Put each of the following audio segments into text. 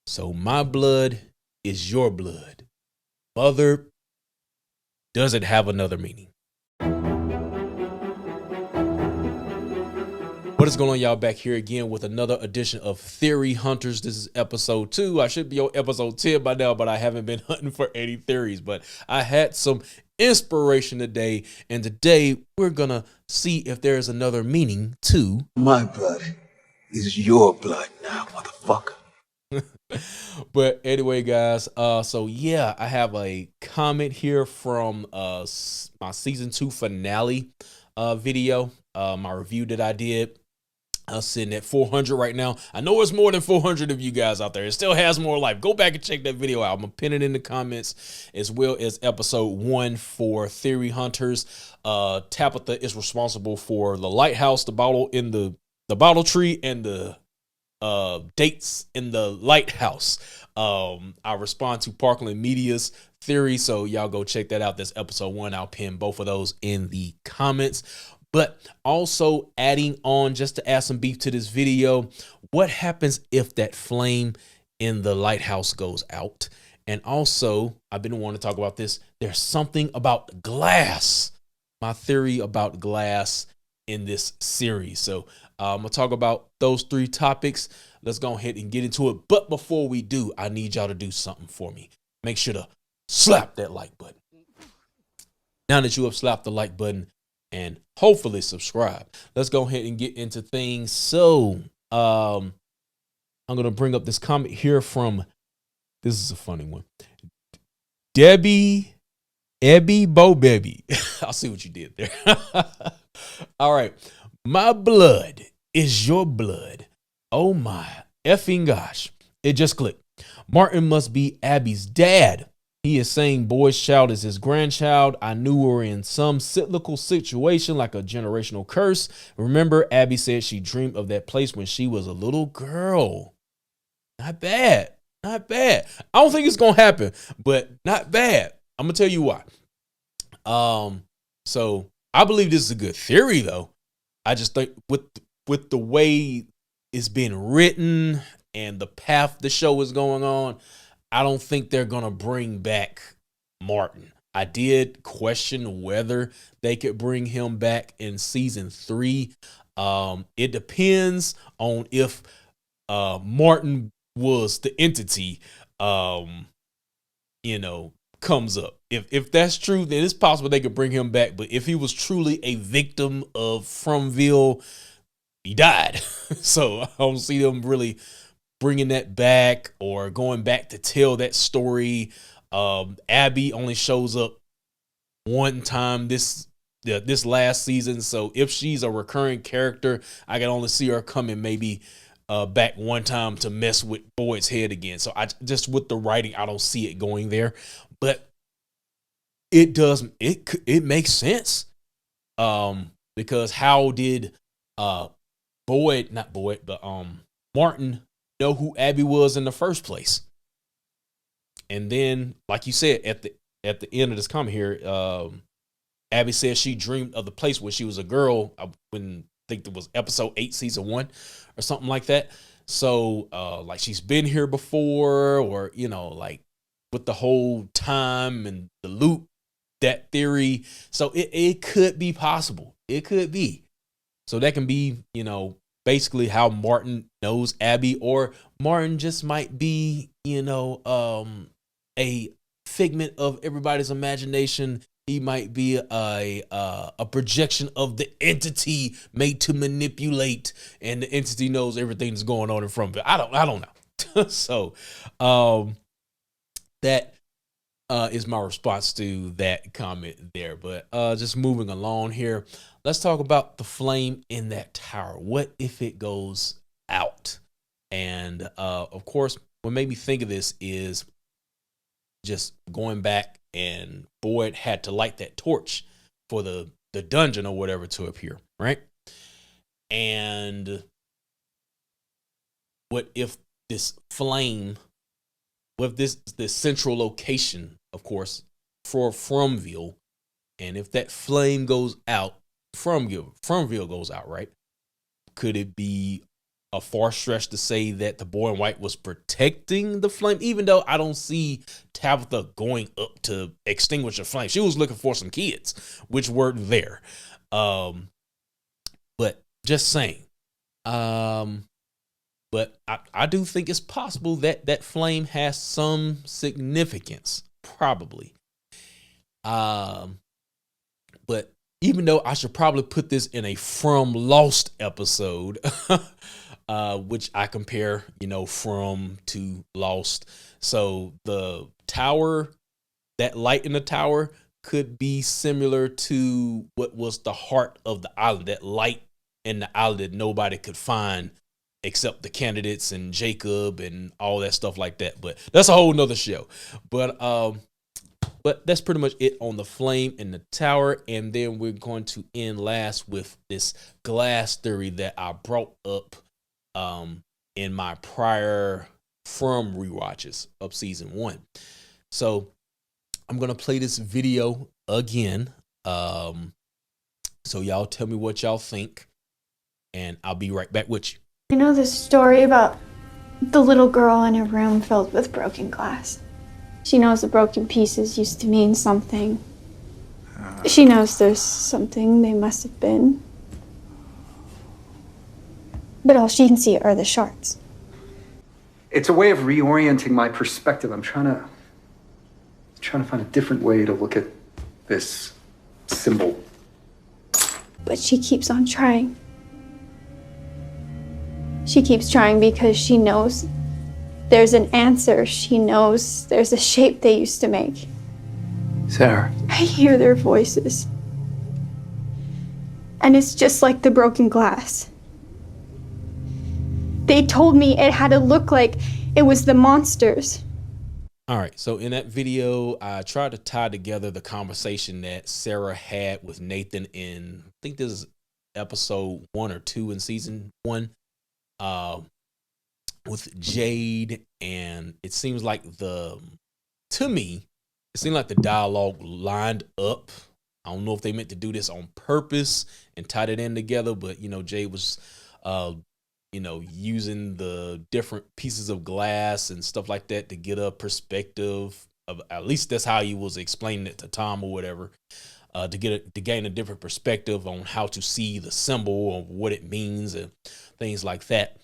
So my blood is your blood. Mother, does it have another meaning? What is going on, y'all? Back here again with another edition of Theory Hunters. This is episode 2. I should be on episode 10 by now, but I haven't been hunting for any theories. But I had some inspiration today, and today we're going to see if there's another meaning to my blood is your blood now, motherfucker. But anyway, guys, so yeah, I have a comment here from my season 2 finale video, my review that I did. I'm sitting at 400 right now. I know it's more than 400 of you guys out there. It still has more life. Go back and check that video out. I'm gonna pin it in the comments, as well as episode 1 for Theory Hunters. Tabitha is responsible for the lighthouse, the bottle in the bottle tree, and the dates in the lighthouse. I respond to Parkland Media's theory, so y'all go check that out. That's episode 1. I'll pin both of those in the comments. But also adding on, just to add some beef to this video, what happens if that flame in the lighthouse goes out? And also, I've been wanting to talk about this. There's something about glass, my theory about glass in this series. So I'm gonna talk about those 3 topics. Let's go ahead and get into it. But before we do, I need y'all to do something for me. Make sure to slap that like button. Now that you have slapped the like button and hopefully subscribe, let's go ahead and get into things. So I'm gonna bring up this comment here from, this is a funny one, Debbie Bo Baby. I'll see what you did there. All right. My blood is your blood. Oh my effing gosh. It just clicked. Martin must be Abby's dad. He is saying boy's child is his grandchild. I knew we were in some cyclical situation, like a generational curse. Remember, Abby said she dreamed of that place when she was a little girl. Not bad. Not bad. I don't think it's going to happen, but not bad. I'm going to tell you why. So I believe this is a good theory, though. I just think with the way it's been written and the path the show is going on, I don't think they're going to bring back Martin. I did question whether they could bring him back in season 3. It depends on if Martin was the entity, comes up. If that's true, then it's possible they could bring him back. But if he was truly a victim of Fromville, he died. So I don't see them really bringing that back or going back to tell that story. Abby only shows up one time this last season. So if she's a recurring character, I can only see her coming maybe back one time to mess with Boyd's head again. So I just, with the writing, I don't see it going there. But it makes sense. Because how did Martin know who Abby was in the first place? And then, like you said, at the end of this comment here, Abby said she dreamed of the place when she was a girl. I think it was episode 8, season 1 or something like that. So like she's been here before, or like with the whole time and the loop, that theory. So it could be possible. It could be. So that can be, basically how Martin knows Abby, or Martin just might be, a figment of everybody's imagination. He might be a projection of the entity made to manipulate, and the entity knows everything that's going on in front of it. I don't know. So that is my response to that comment there. But just moving along here, let's talk about the flame in that tower. What if it goes out? And of course, what made me think of this is just going back, and Boyd had to light that torch for the dungeon or whatever to appear, right? And what if this flame, with this central location, of course, for Fromville, and if that flame goes out, Fromville goes out, right? Could it be a far stretch to say that the boy in white was protecting the flame, even though I don't see Tabitha going up to extinguish a flame. She was looking for some kids, which weren't there. But just saying. But I do think it's possible that that flame has some significance, probably. But even though I should probably put this in a From Lost episode, which I compare, From to Lost. So the tower, that light in the tower could be similar to what was the heart of the island, that light in the island that nobody could find except the candidates and Jacob and all that stuff like that. But that's a whole nother show. But that's pretty much it on the flame in the tower. And then we're going to end last with this glass theory that I brought up in my prior From rewatches of season 1. So I'm going to play this video again. So y'all tell me what y'all think, and I'll be right back with you. You know the story about the little girl in a room filled with broken glass. She knows the broken pieces used to mean something. She knows there's something they must have been. But all she can see are the shards. It's a way of reorienting my perspective. I'm trying to find a different way to look at this symbol. But she keeps on trying. She keeps trying because she knows there's an answer. She knows there's a shape they used to make. Sarah. I hear their voices. And it's just like the broken glass. They told me it had to look like it was the monsters. All right. So in that video, I tried to tie together the conversation that Sarah had with Nathan in, I think this is episode 1 or 2 in season 1. With Jade, and it seems like to me, it seemed like the dialogue lined up. I don't know if they meant to do this on purpose and tied it in together, but Jade was, using the different pieces of glass and stuff like that to get a perspective of, at least that's how he was explaining it to Tom or whatever, to gain a different perspective on how to see the symbol or what it means and things like that.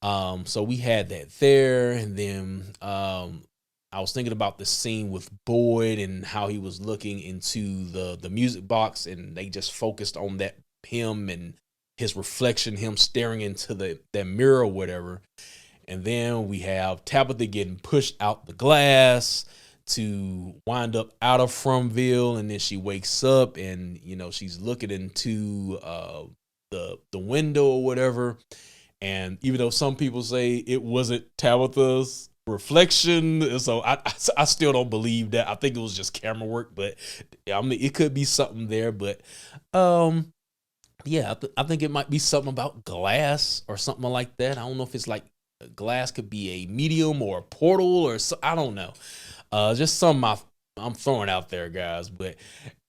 So we had that there, and then I was thinking about the scene with Boyd and how he was looking into the music box, and they just focused on him and his reflection, him staring into that mirror or whatever. And then we have Tabitha getting pushed out the glass to wind up out of Fromville, and then she wakes up and she's looking into the window or whatever. And even though some people say it wasn't Tabitha's reflection, so I still don't believe that. I think it was just camera work, but I mean, it could be something there. But yeah, I think it might be something about glass or something like that. I don't know if it's like glass could be a medium or a portal or so, I don't know. Just something I'm throwing out there, guys. But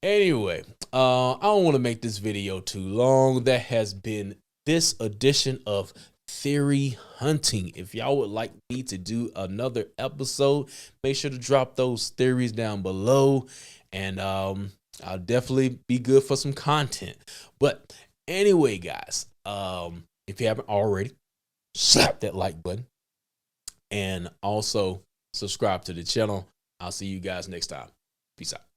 anyway, I don't want to make this video too long. That has been this edition of Theory Hunting. If y'all would like me to do another episode, make sure to drop those theories down below, and I'll definitely be good for some content. But anyway, guys, if you haven't already, slap that like button and also subscribe to the channel. I'll see you guys next time. Peace out.